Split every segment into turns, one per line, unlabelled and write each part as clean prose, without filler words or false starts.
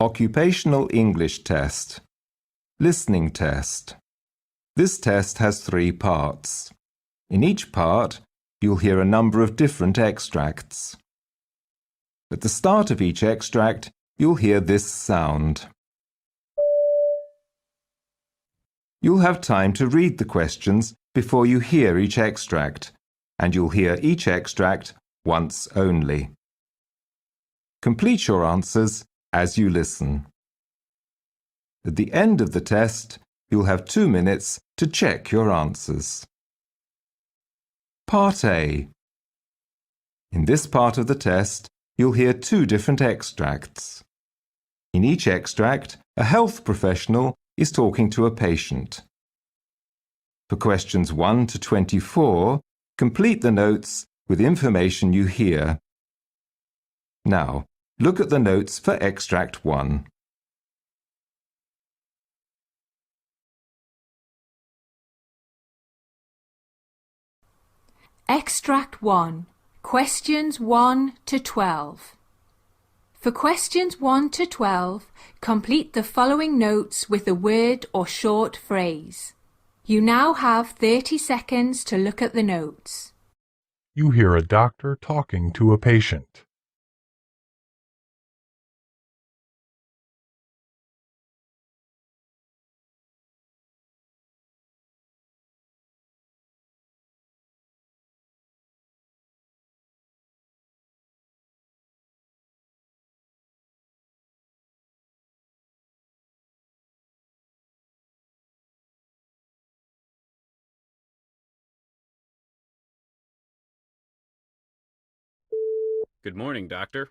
Occupational English Test. Listening Test. This test has 3 parts. In each part, you'll hear a number of different extracts. At the start of each extract, you'll hear this sound. You'll have time to read the questions before you hear each extract, and you'll hear each extract once only. Complete your answers as you listen. At the end of the test, you'll have 2 minutes to check your answers. Part A. In this part of the test, you'll hear 2 different extracts. In each extract, a health professional is talking to a patient. For questions 1 to 24, complete the notes with information you hear. Now, look at the notes for extract 1.
Extract 1. Questions 1 to 12. For questions 1 to 12, complete the following notes with a word or short phrase. You now have 30 seconds to look at the notes.
You hear a doctor talking to a patient.
Good morning, doctor.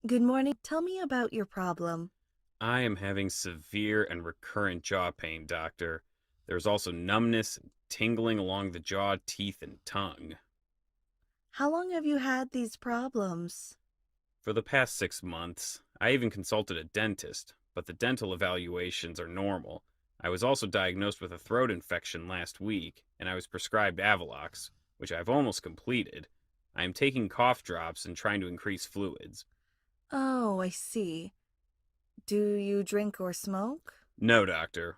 Good morning. Tell me about your problem.
I am having severe and recurrent jaw pain, doctor. There's also numbness and tingling along the jaw, teeth, and tongue.
How long have you had these problems?
For the past 6 months, I even consulted a dentist, but the dental evaluations are normal. I was also diagnosed with a throat infection last week, and I was prescribed Avalox, which I've almost completed. I am taking cough drops and trying to increase fluids.
Oh, I see. Do you drink or smoke?
No, doctor,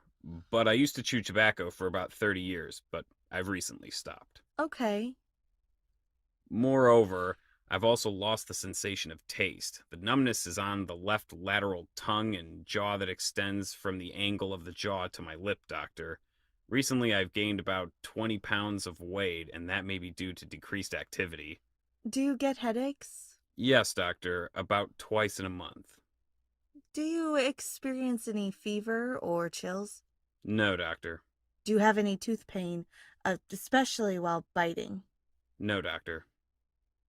but I used to chew tobacco for about 30 years, but I've recently stopped.
Okay.
Moreover, I've also lost the sensation of taste. The numbness is on the left lateral tongue and jaw that extends from the angle of the jaw to my lip, doctor. Recently, I've gained about 20 pounds of weight, and that may be due to decreased activity.
Do you get headaches?
Yes, doctor, about twice in a month.
Do you experience any fever or chills?
No, doctor.
Do you have any tooth pain, especially while biting?
No, doctor.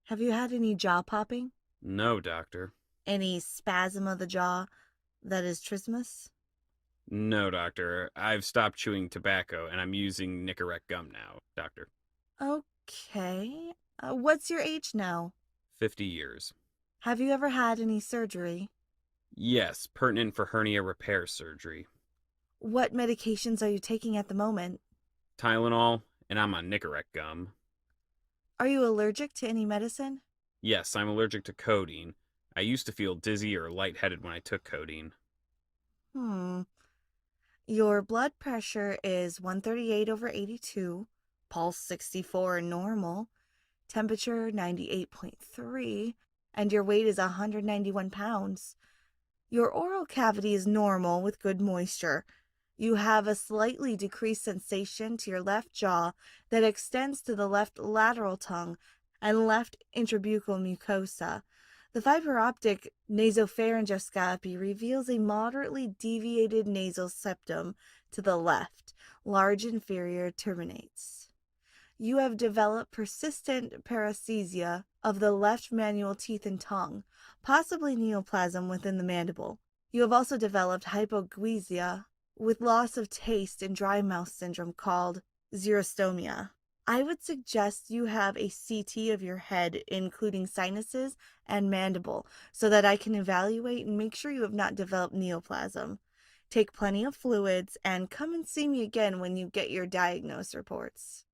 Have you had any jaw popping?
No, doctor.
Any spasm of the jaw, that is trismus?
No, doctor. I've stopped chewing tobacco, and I'm using Nicorette gum now, doctor.
Okay. What's your age now?
50 years.
Have you ever had any surgery?
Yes, pertinent for hernia repair surgery.
What medications are you taking at the moment?
Tylenol, and I'm on Nicorette gum.
Are you allergic to any medicine?
Yes, I'm allergic to codeine. I used to feel dizzy or lightheaded when I took codeine.
Your blood pressure is 138/82, pulse 64 normal, temperature 98.3, and your weight is 191 pounds. Your oral cavity is normal with good moisture. You have a slightly decreased sensation to your left jaw that extends to the left lateral tongue and left intrabuccal mucosa. The fiber optic nasopharyngoscopy reveals a moderately deviated nasal septum to the left, large inferior terminates. You have developed persistent paresthesia of the left manual teeth and tongue, possibly neoplasm within the mandible. You have also developed hypogeusia with loss of taste and dry mouth syndrome called xerostomia. I would suggest you have a CT of your head, including sinuses and mandible, so that I can evaluate and make sure you have not developed neoplasm. Take plenty of fluids and come and see me again when you get your diagnosis reports.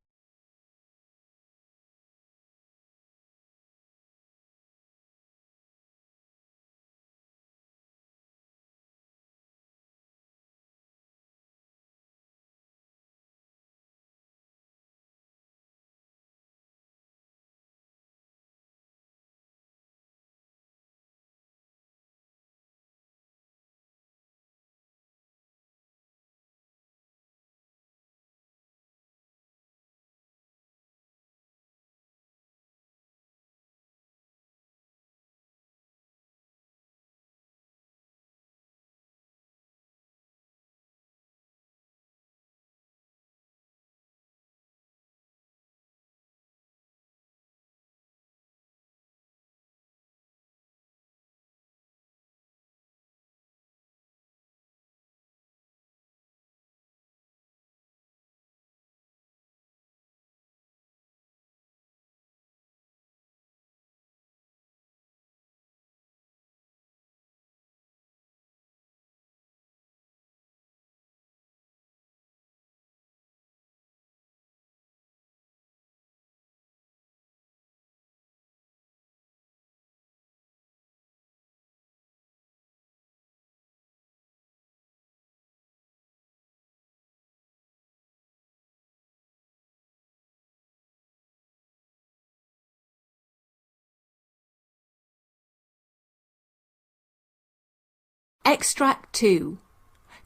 Extract 2.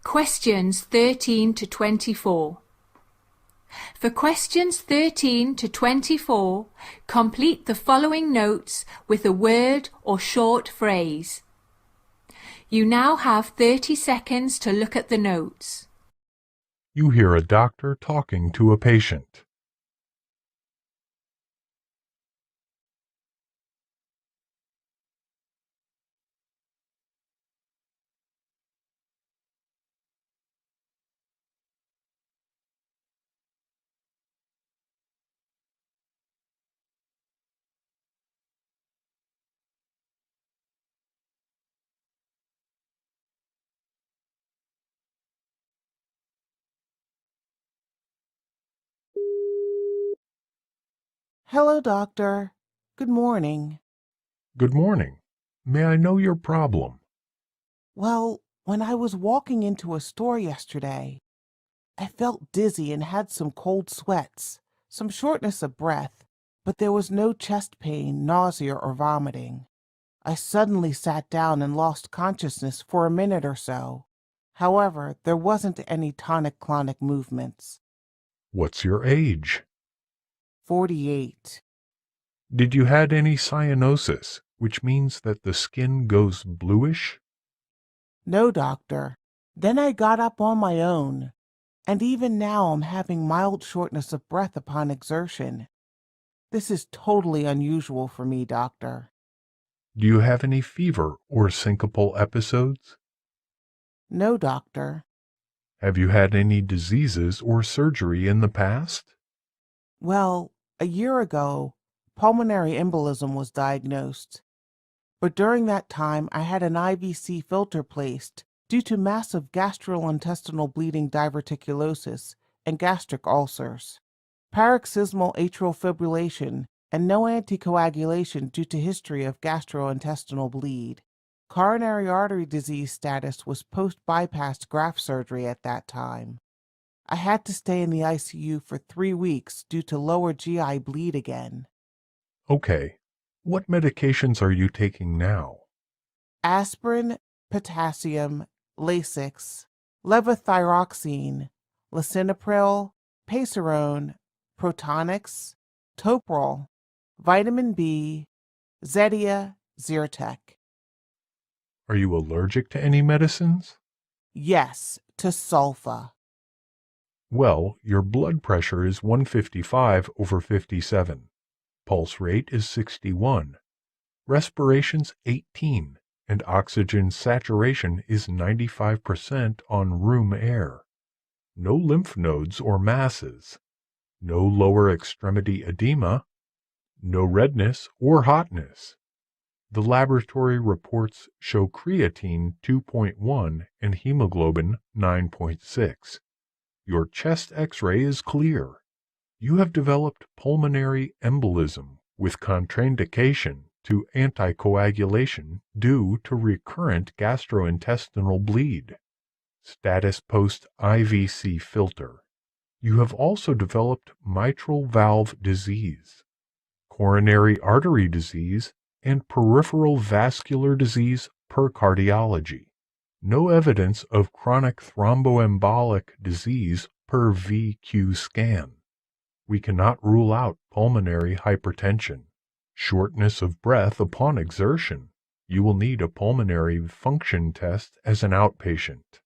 Questions 13 to 24. For questions 13 to 24, complete the following notes with a word or short phrase. You now have 30 seconds to look at the notes.
You hear a doctor talking to a patient.
Hello, doctor. Good morning.
Good morning. May I know your problem?
Well, when I was walking into a store yesterday, I felt dizzy and had some cold sweats, some shortness of breath, but there was no chest pain, nausea, or vomiting. I suddenly sat down and lost consciousness for a minute or so. However, there wasn't any tonic-clonic movements.
What's your age?
48.
Did you had any cyanosis, which means that the skin goes bluish?
No, doctor. Then I got up on my own, and even now I'm having mild shortness of breath upon exertion. This is totally unusual for me, doctor.
Do you have any fever or syncopal episodes?
No, doctor.
Have you had any diseases or surgery in the past?
Well, a year ago, pulmonary embolism was diagnosed. But during that time, I had an IVC filter placed due to massive gastrointestinal bleeding diverticulosis and gastric ulcers, paroxysmal atrial fibrillation, and no anticoagulation due to history of gastrointestinal bleed. Coronary artery disease status was post-bypass graft surgery at that time. I had to stay in the ICU for 3 weeks due to lower GI bleed again.
Okay. What medications are you taking now?
Aspirin, potassium, Lasix, levothyroxine, lisinopril, Pacerone, Protonix, Toprol, vitamin B, Zetia, Zyrtec.
Are you allergic to any medicines?
Yes, to sulfa.
Well, your blood pressure is 155/57. Pulse rate is 61. Respiration's 18, and oxygen saturation is 95% on room air. No lymph nodes or masses. No lower extremity edema. No redness or hotness. The laboratory reports show creatine 2.1 and hemoglobin 9.6. Your chest x-ray is clear. You have developed pulmonary embolism with contraindication to anticoagulation due to recurrent gastrointestinal bleed. Status post-IVC filter. You have also developed mitral valve disease, coronary artery disease, and peripheral vascular disease per cardiology. No evidence of chronic thromboembolic disease per VQ scan. We cannot rule out pulmonary hypertension. Shortness of breath upon exertion. You will need a pulmonary function test as an outpatient.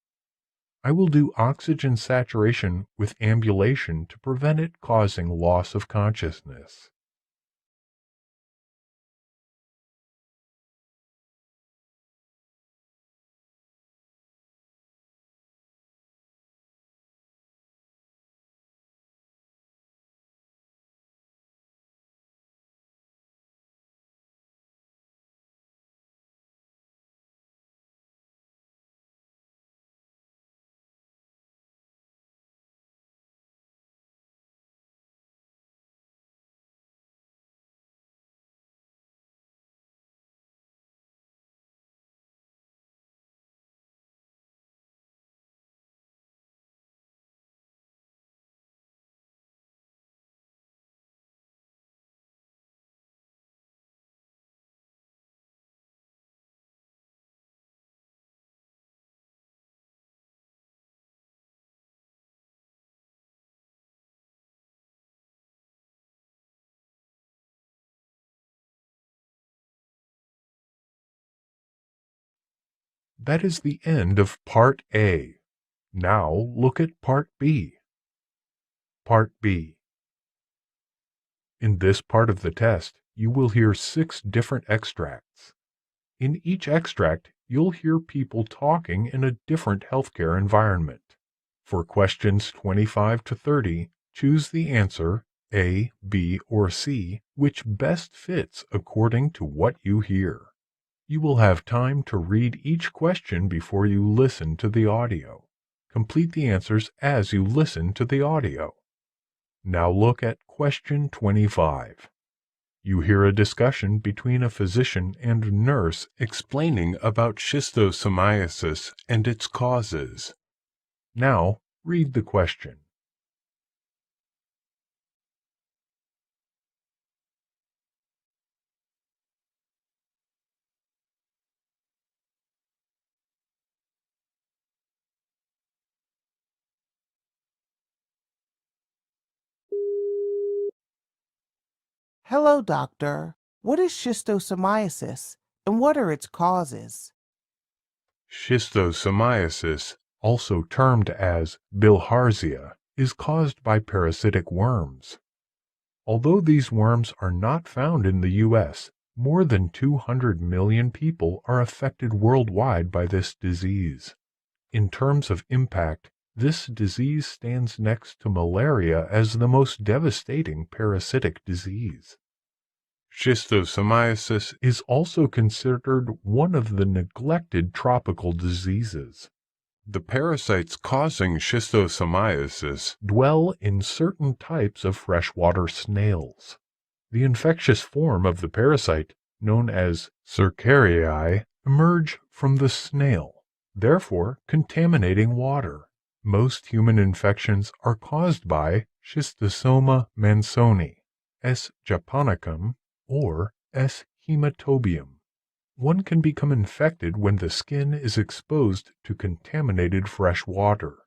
I will do oxygen saturation with ambulation to prevent it causing loss of consciousness. That is the end of Part A. Now look at Part B. Part B. In this part of the test, you will hear 6 different extracts. In each extract, you'll hear people talking in a different healthcare environment. For questions 25 to 30, choose the answer A, B, or C, which best fits according to what you hear. You will have time to read each question before you listen to the audio. Complete the answers as you listen to the audio. Now look at question 25. You hear a discussion between a physician and nurse explaining about schistosomiasis and its causes. Now read the question.
Hello, doctor. What is schistosomiasis, and what are its causes?
Schistosomiasis, also termed as bilharzia, is caused by parasitic worms. Although these worms are not found in the U.S., more than 200 million people are affected worldwide by this disease. In terms of impact, this disease stands next to malaria as the most devastating parasitic disease. Schistosomiasis is also considered one of the neglected tropical diseases. The parasites causing schistosomiasis dwell in certain types of freshwater snails. The infectious form of the parasite, known as Cercariae, emerge from the snail, therefore contaminating water. Most human infections are caused by Schistosoma mansoni, S. japonicum, or S. hematobium. One can become infected when the skin is exposed to contaminated fresh water.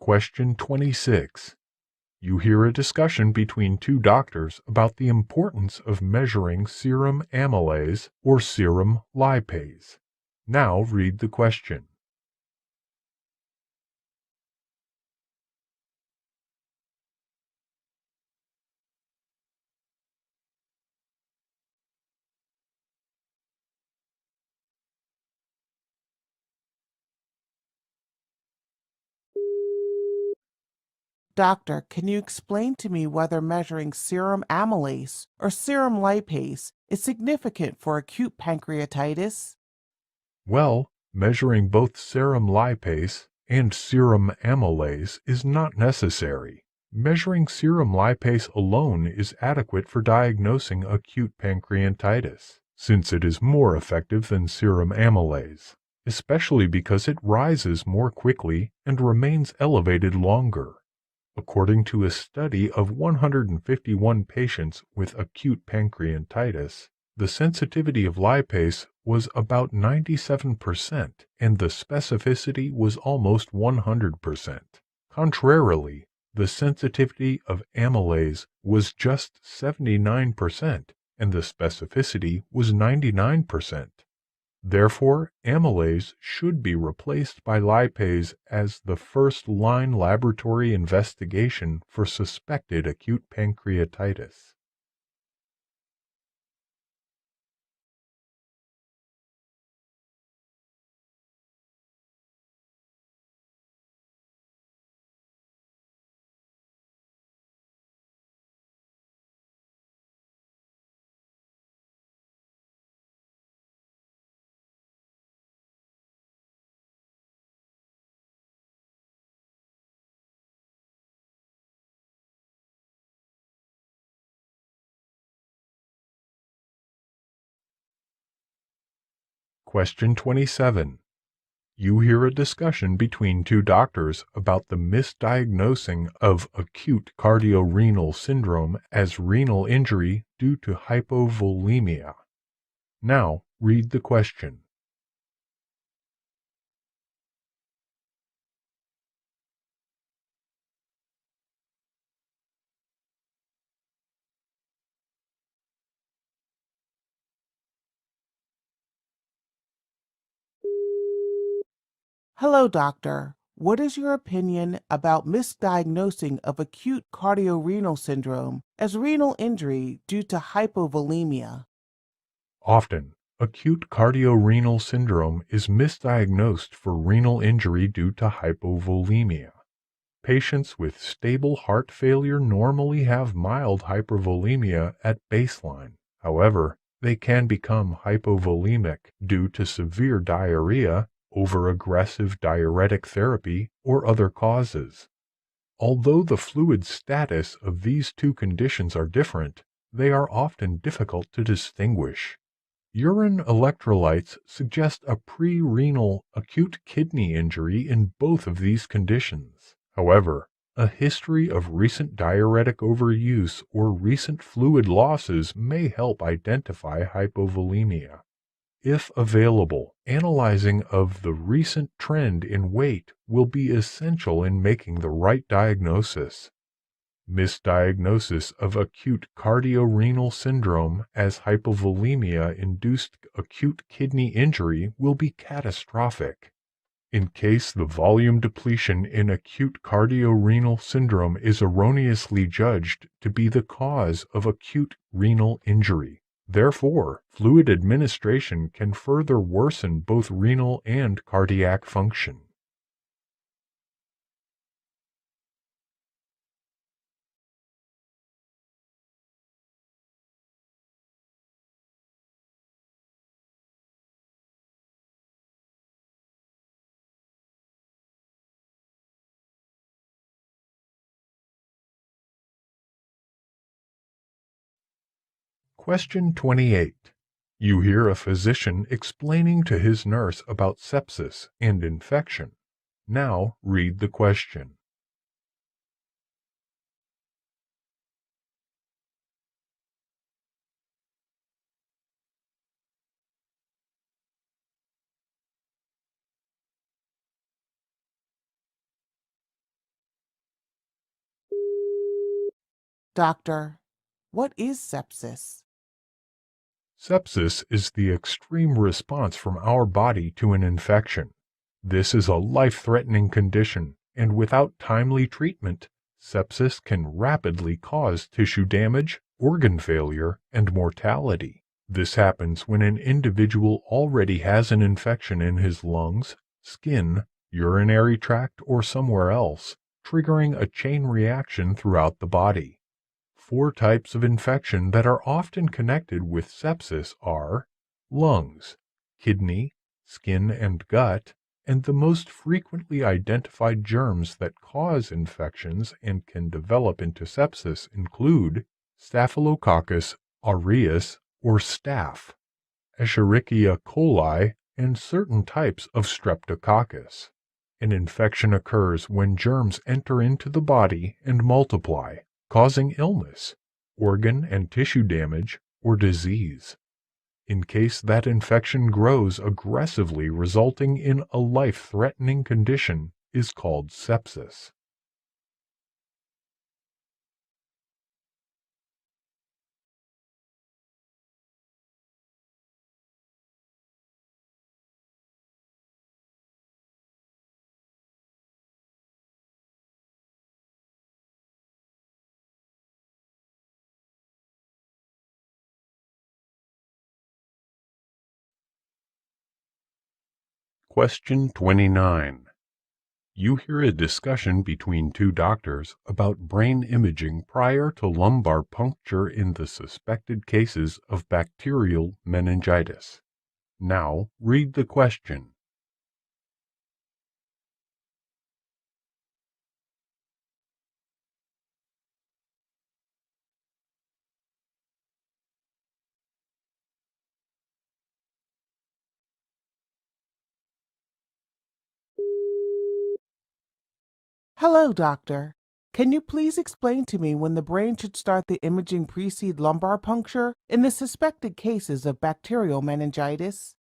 Question 26. You hear a discussion between 2 doctors about the importance of measuring serum amylase or serum lipase. Now read the question.
Doctor, can you explain to me whether measuring serum amylase or serum lipase is significant for acute pancreatitis?
Well, measuring both serum lipase and serum amylase is not necessary. Measuring serum lipase alone is adequate for diagnosing acute pancreatitis, since it is more effective than serum amylase, especially because it rises more quickly and remains elevated longer. According to a study of 151 patients with acute pancreatitis, the sensitivity of lipase was about 97% and the specificity was almost 100%. Contrarily, the sensitivity of amylase was just 79% and the specificity was 99%. Therefore, amylase should be replaced by lipase as the first-line laboratory investigation for suspected acute pancreatitis. Question 27. You hear a discussion between two doctors about the misdiagnosing of acute cardiorenal syndrome as renal injury due to hypovolemia. Now, read the question.
Hello, doctor. What is your opinion about misdiagnosing of acute cardiorenal syndrome as renal injury due to hypovolemia?
Often, acute cardiorenal syndrome is misdiagnosed for renal injury due to hypovolemia. Patients with stable heart failure normally have mild hypervolemia at baseline. However, they can become hypovolemic due to severe diarrhea, over-aggressive diuretic therapy, or other causes. Although the fluid status of these two conditions are different, they are often difficult to distinguish. Urine electrolytes suggest a pre-renal acute kidney injury in both of these conditions. However, a history of recent diuretic overuse or recent fluid losses may help identify hypovolemia. If available, analyzing of the recent trend in weight will be essential in making the right diagnosis. Misdiagnosis of acute cardiorenal syndrome as hypovolemia-induced acute kidney injury will be catastrophic. In case the volume depletion in acute cardiorenal syndrome is erroneously judged to be the cause of acute renal injury. Therefore, fluid administration can further worsen both renal and cardiac function. Question 28. You hear a physician explaining to his nurse about sepsis and infection. Now read the question.
Doctor, what is sepsis?
Sepsis is the extreme response from our body to an infection. This is a life-threatening condition, and without timely treatment, sepsis can rapidly cause tissue damage, organ failure, and mortality. This happens when an individual already has an infection in his lungs, skin, urinary tract, or somewhere else, triggering a chain reaction throughout the body. 4 types of infection that are often connected with sepsis are lungs, kidney, skin and gut, and the most frequently identified germs that cause infections and can develop into sepsis include Staphylococcus aureus or staph, Escherichia coli, and certain types of Streptococcus. An infection occurs when germs enter into the body and multiply, causing illness, organ and tissue damage, or disease. In case that infection grows aggressively, resulting in a life-threatening condition, is called sepsis. Question 29. You hear a discussion between two doctors about brain imaging prior to lumbar puncture in the suspected cases of bacterial meningitis. Now read the question.
Hello, doctor. Can you please explain to me when the brain should start the imaging precede lumbar puncture in the suspected cases of bacterial meningitis?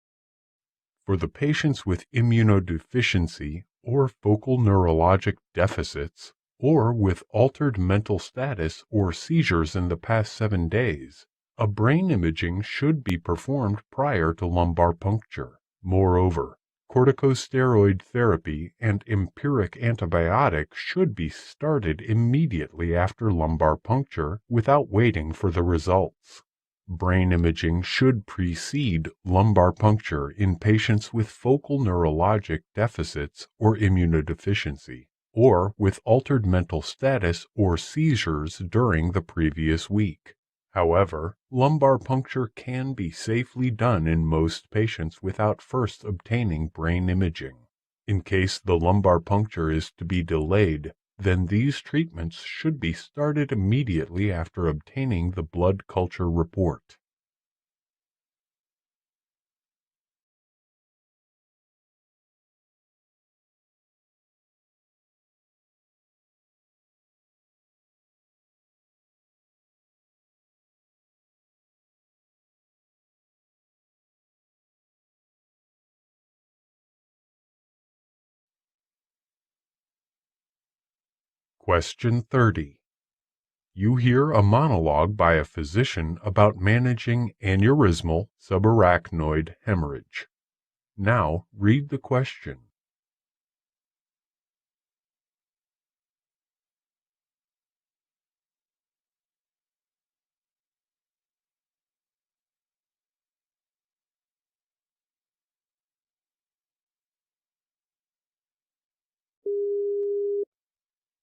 For the patients with immunodeficiency or focal neurologic deficits, or with altered mental status or seizures in the past 7 days, a brain imaging should be performed prior to lumbar puncture. Moreover, corticosteroid therapy and empiric antibiotics should be started immediately after lumbar puncture without waiting for the results. Brain imaging should precede lumbar puncture in patients with focal neurologic deficits or immunodeficiency, or with altered mental status or seizures during the previous week. However, lumbar puncture can be safely done in most patients without first obtaining brain imaging. In case the lumbar puncture is to be delayed, then these treatments should be started immediately after obtaining the blood culture report. Question 30. You hear a monologue by a physician about managing aneurysmal subarachnoid hemorrhage. Now read the question.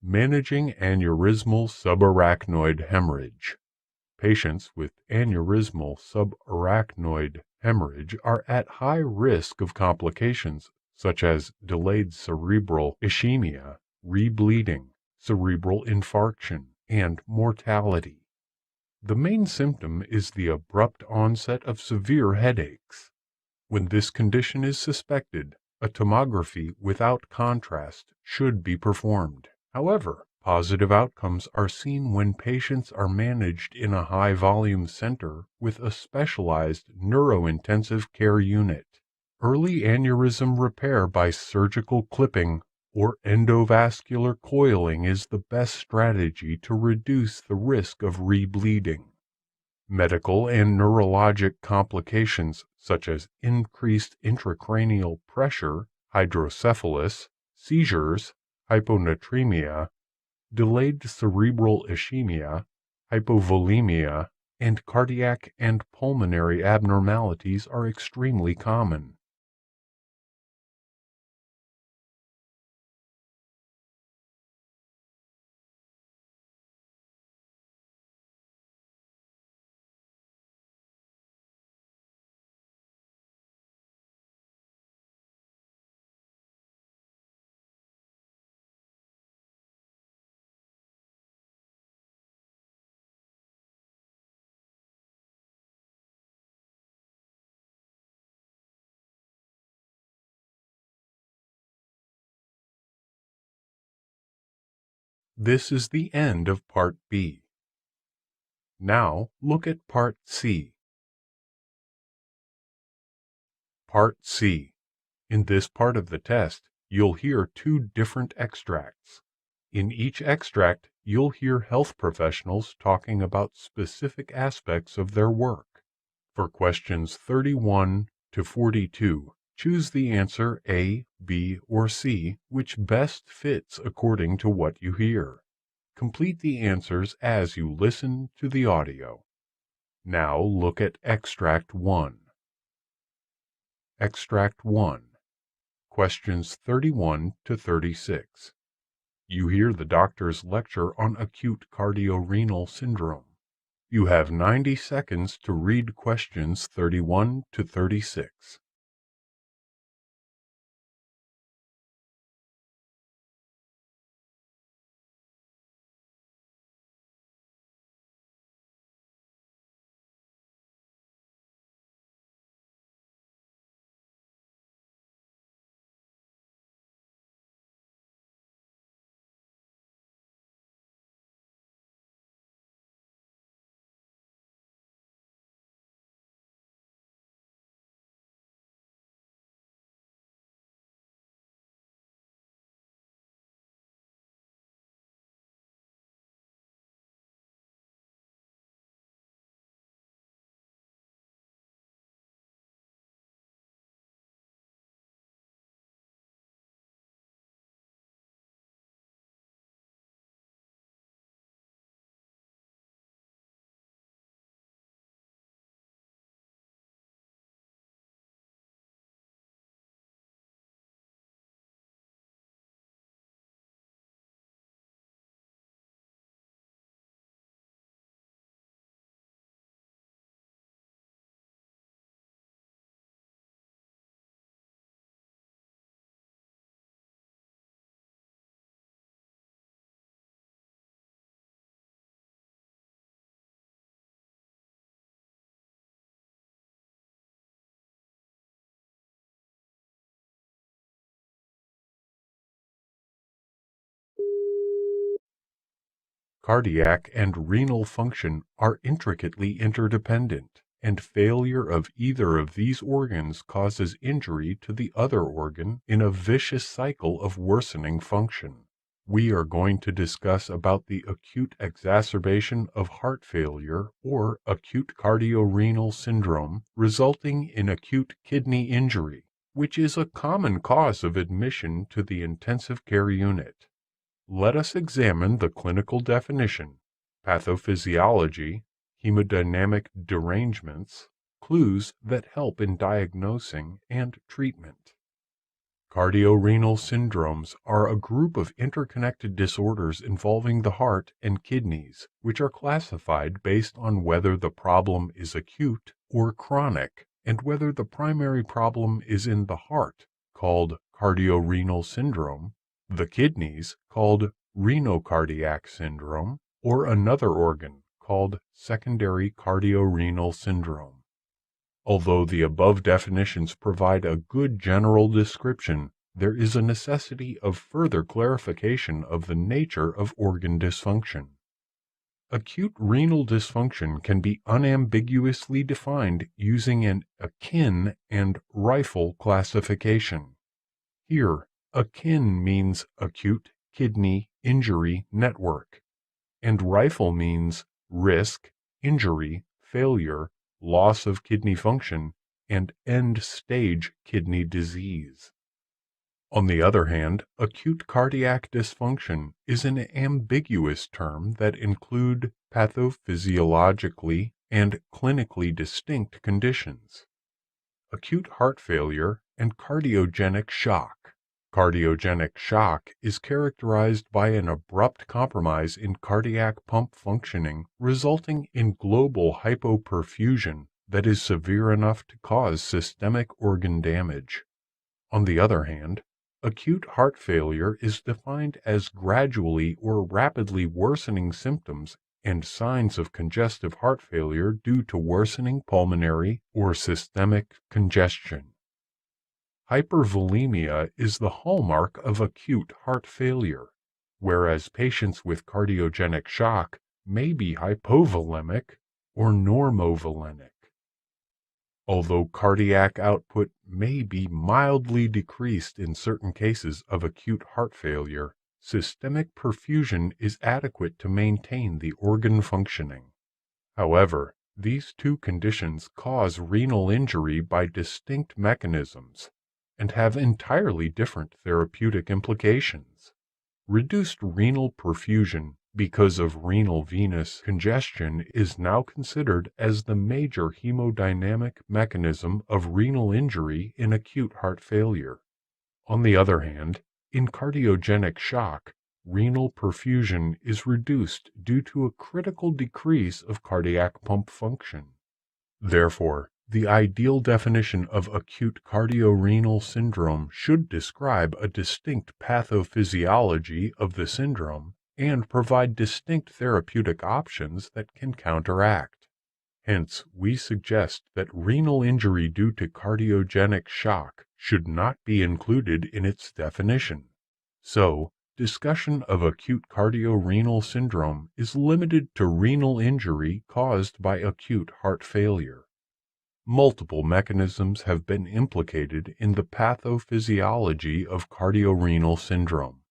Managing aneurysmal subarachnoid hemorrhage. Patients with aneurysmal subarachnoid hemorrhage are at high risk of complications such as delayed cerebral ischemia, rebleeding, cerebral infarction, and mortality. The main symptom is the abrupt onset of severe headaches. When this condition is suspected, a tomography without contrast should be performed. However, positive outcomes are seen when patients are managed in a high-volume center with a specialized neurointensive care unit. Early aneurysm repair by surgical clipping or endovascular coiling is the best strategy to reduce the risk of rebleeding. Medical and neurologic complications such as increased intracranial pressure, hydrocephalus, seizures, hyponatremia, delayed cerebral ischemia, hypovolemia, and cardiac and pulmonary abnormalities are extremely common. This is the end of Part B. Now look at Part C. Part C. In this part of the test, you'll hear 2 different extracts. In each extract, you'll hear health professionals talking about specific aspects of their work. For questions 31 to 42, choose the answer A, B, or C, which best fits according to what you hear. Complete the answers as you listen to the audio. Now look at Extract 1. Extract 1. Questions 31 to 36. You hear the doctor's lecture on acute cardiorenal syndrome. You have 90 seconds to read questions 31 to 36. Cardiac and renal function are intricately interdependent, and failure of either of these organs causes injury to the other organ in a vicious cycle of worsening function. We are going to discuss about the acute exacerbation of heart failure or acute cardiorenal syndrome resulting in acute kidney injury, which is a common cause of admission to the intensive care unit. Let us examine the clinical definition, pathophysiology, hemodynamic derangements, clues that help in diagnosing and treatment. Cardiorenal syndromes are a group of interconnected disorders involving the heart and kidneys, which are classified based on whether the problem is acute or chronic, and whether the primary problem is in the heart, called cardiorenal syndrome, the kidneys, called renocardiac syndrome, or another organ, called secondary cardiorenal syndrome. Although the above definitions provide a good general description, there is a necessity of further clarification of the nature of organ dysfunction. Acute renal dysfunction can be unambiguously defined using an akin and rifle classification. Here, akin means acute kidney injury network, and rifle means risk, injury, failure, loss of kidney function, and end-stage kidney disease. On the other hand, acute cardiac dysfunction is an ambiguous term that includes pathophysiologically and clinically distinct conditions. Acute heart failure and cardiogenic shock. Cardiogenic shock is characterized by an abrupt compromise in cardiac pump functioning resulting in global hypoperfusion that is severe enough to cause systemic organ damage. On the other hand, acute heart failure is defined as gradually or rapidly worsening symptoms and signs of congestive heart failure due to worsening pulmonary or systemic congestion. Hypervolemia is the hallmark of acute heart failure, whereas patients with cardiogenic shock may be hypovolemic or normovolemic. Although cardiac output may be mildly decreased in certain cases of acute heart failure, systemic perfusion is adequate to maintain the organ functioning. However, these two conditions cause renal injury by distinct mechanisms and have entirely different therapeutic implications. Reduced renal perfusion because of renal venous congestion is now considered as the major hemodynamic mechanism of renal injury in acute heart failure. On the other hand, in cardiogenic shock, renal perfusion is reduced due to a critical decrease of cardiac pump function. Therefore, the ideal definition of acute cardiorenal syndrome should describe a distinct pathophysiology of the syndrome and provide distinct therapeutic options that can counteract. Hence, we suggest that renal injury due to cardiogenic shock should not be included in its definition. So, discussion of acute cardiorenal syndrome is limited to renal injury caused by acute heart failure. Multiple mechanisms have been implicated in the pathophysiology of cardiorenal syndrome.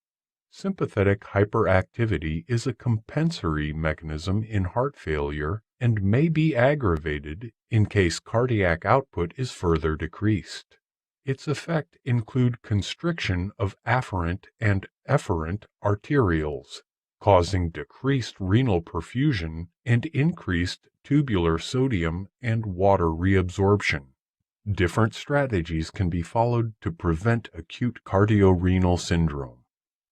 Sympathetic hyperactivity is a compensatory mechanism in heart failure and may be aggravated in case cardiac output is further decreased. Its effects include constriction of afferent and efferent arterioles, causing decreased renal perfusion and increased tubular sodium and water reabsorption. Different strategies can be followed to prevent acute cardiorenal syndrome.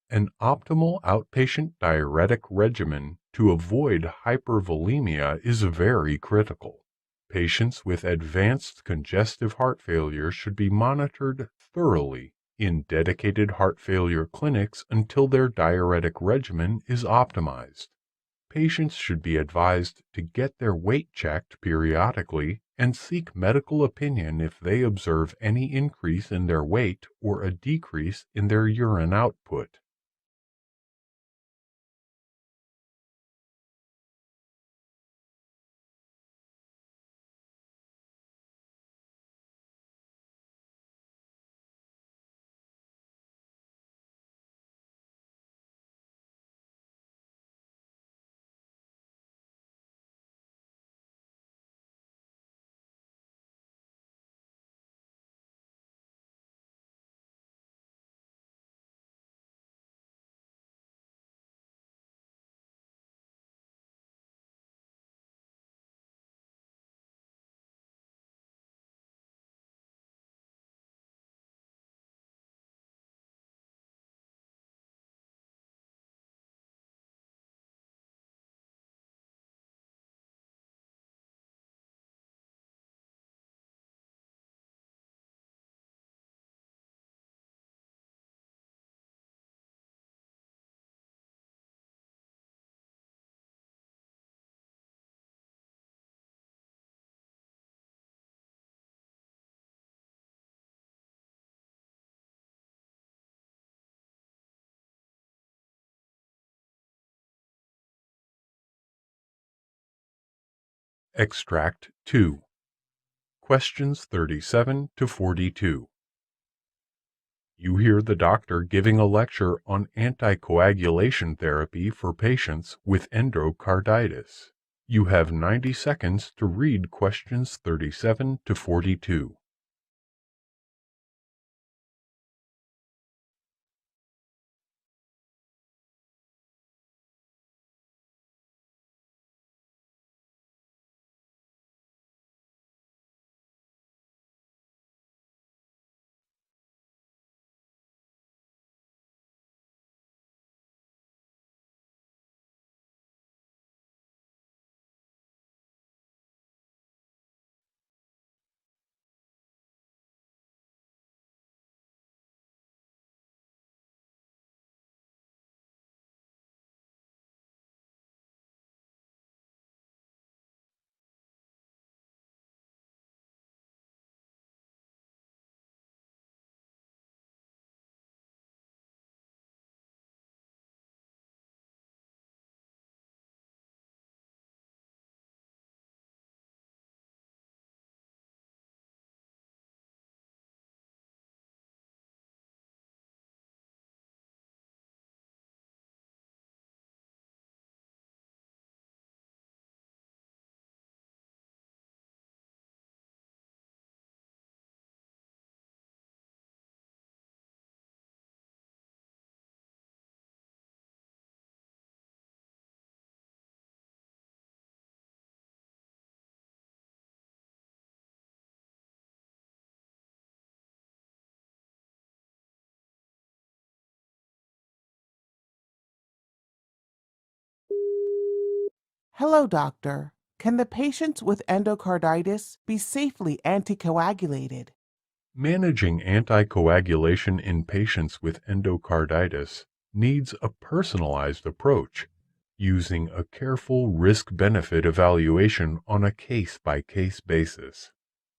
An optimal outpatient diuretic regimen to avoid hypervolemia is very critical. Patients with advanced congestive heart failure should be monitored thoroughly in dedicated heart failure clinics until their diuretic regimen is optimized. Patients should be advised to get their weight checked periodically and seek medical opinion if they observe any increase in their weight or a decrease in their urine output. Extract 2. Questions 37 to 42. You hear the doctor giving a lecture on anticoagulation therapy for patients with endocarditis. You have 90 seconds to read questions 37 to 42.
Hello, doctor. Can the patients with endocarditis be safely anticoagulated?
Managing anticoagulation in patients with endocarditis needs a personalized approach, using a careful risk-benefit evaluation on a case-by-case basis.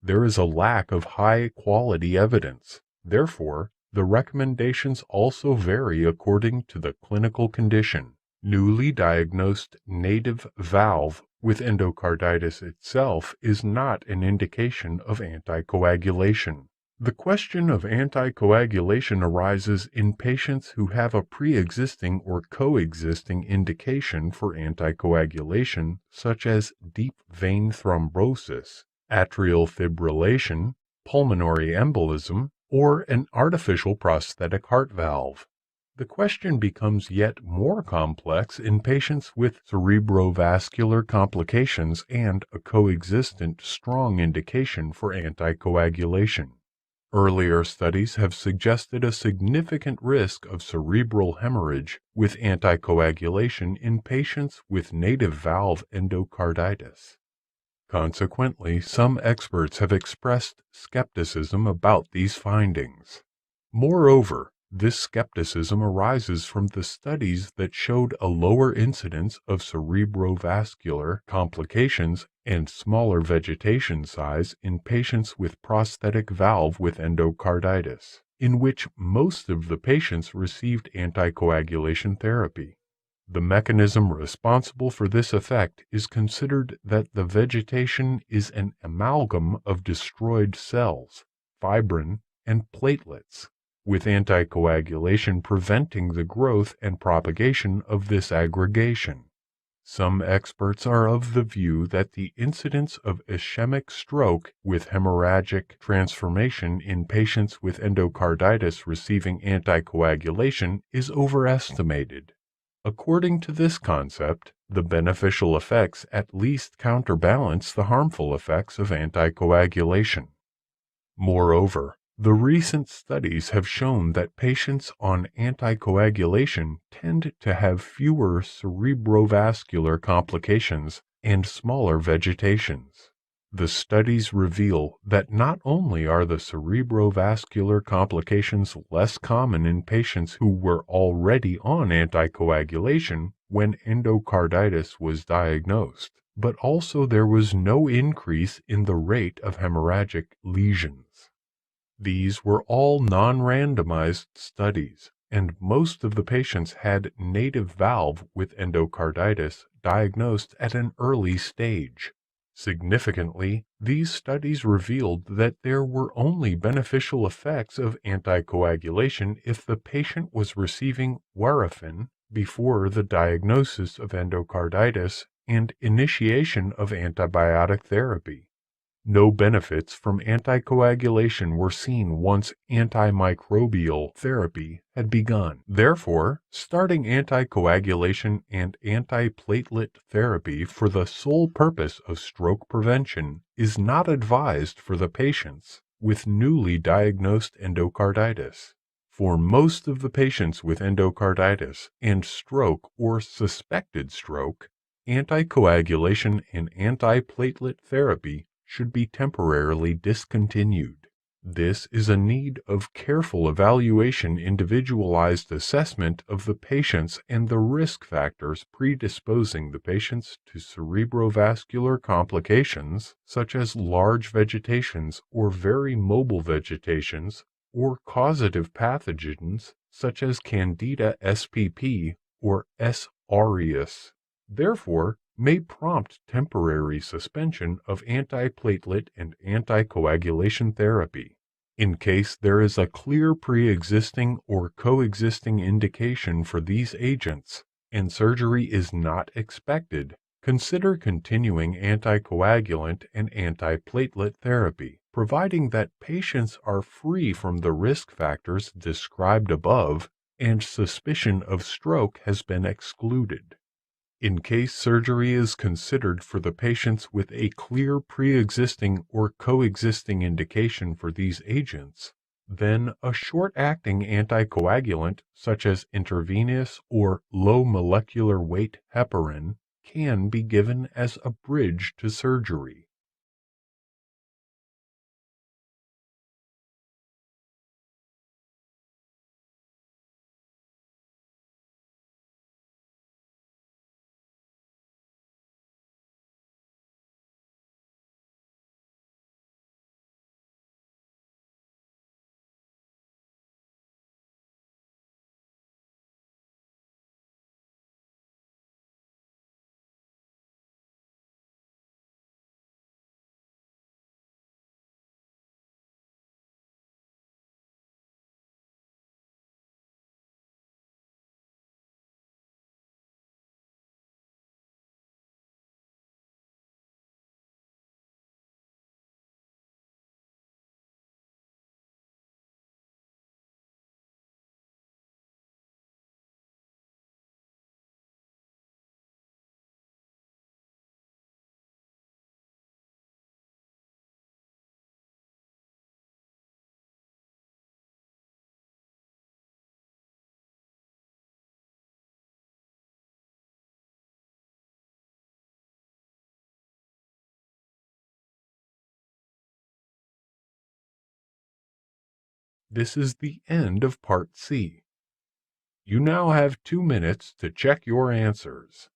There is a lack of high-quality evidence. Therefore, the recommendations also vary according to the clinical condition. Newly diagnosed native valve with endocarditis itself is not an indication of anticoagulation. The question of anticoagulation arises in patients who have a pre-existing or coexisting indication for anticoagulation, such as deep vein thrombosis, atrial fibrillation, pulmonary embolism, or an artificial prosthetic heart valve. The question becomes yet more complex in patients with cerebrovascular complications and a coexistent strong indication for anticoagulation. Earlier studies have suggested a significant risk of cerebral hemorrhage with anticoagulation in patients with native valve endocarditis. Consequently, some experts have expressed skepticism about these findings. Moreover, this skepticism arises from the studies that showed a lower incidence of cerebrovascular complications and smaller vegetation size in patients with prosthetic valve with endocarditis, in which most of the patients received anticoagulation therapy. The mechanism responsible for this effect is considered that the vegetation is an amalgam of destroyed cells, fibrin, and platelets, with anticoagulation preventing the growth and propagation of this aggregation. Some experts are of the view that the incidence of ischemic stroke with hemorrhagic transformation in patients with endocarditis receiving anticoagulation is overestimated. According to this concept, the beneficial effects at least counterbalance the harmful effects of anticoagulation. Moreover, the recent studies have shown that patients on anticoagulation tend to have fewer cerebrovascular complications and smaller vegetations. The studies reveal that not only are the cerebrovascular complications less common in patients who were already on anticoagulation when endocarditis was diagnosed, but also there was no increase in the rate of hemorrhagic lesions. These were all non-randomized studies, and most of the patients had native valve with endocarditis diagnosed at an early stage. Significantly, these studies revealed that there were only beneficial effects of anticoagulation if the patient was receiving warfarin before the diagnosis of endocarditis and initiation of antibiotic therapy. No benefits from anticoagulation were seen once antimicrobial therapy had begun. Therefore, starting anticoagulation and antiplatelet therapy for the sole purpose of stroke prevention is not advised for the patients with newly diagnosed endocarditis. For most of the patients with endocarditis and stroke or suspected stroke, anticoagulation and antiplatelet therapy should be temporarily discontinued. This is a need of careful evaluation, individualized assessment of the patients and the risk factors predisposing the patients to cerebrovascular complications such as large vegetations or very mobile vegetations, or causative pathogens such as Candida spp or S. aureus. Therefore, may prompt temporary suspension of antiplatelet and anticoagulation therapy. In case there is a clear pre-existing or coexisting indication for these agents and surgery is not expected, consider continuing anticoagulant and antiplatelet therapy, providing that patients are free from the risk factors described above and suspicion of stroke has been excluded. In case surgery is considered for the patients with a clear pre-existing or coexisting indication for these agents, then a short-acting anticoagulant such as intravenous or low molecular weight heparin can be given as a bridge to surgery. This is the end of Part C. You now have 2 minutes to check your answers.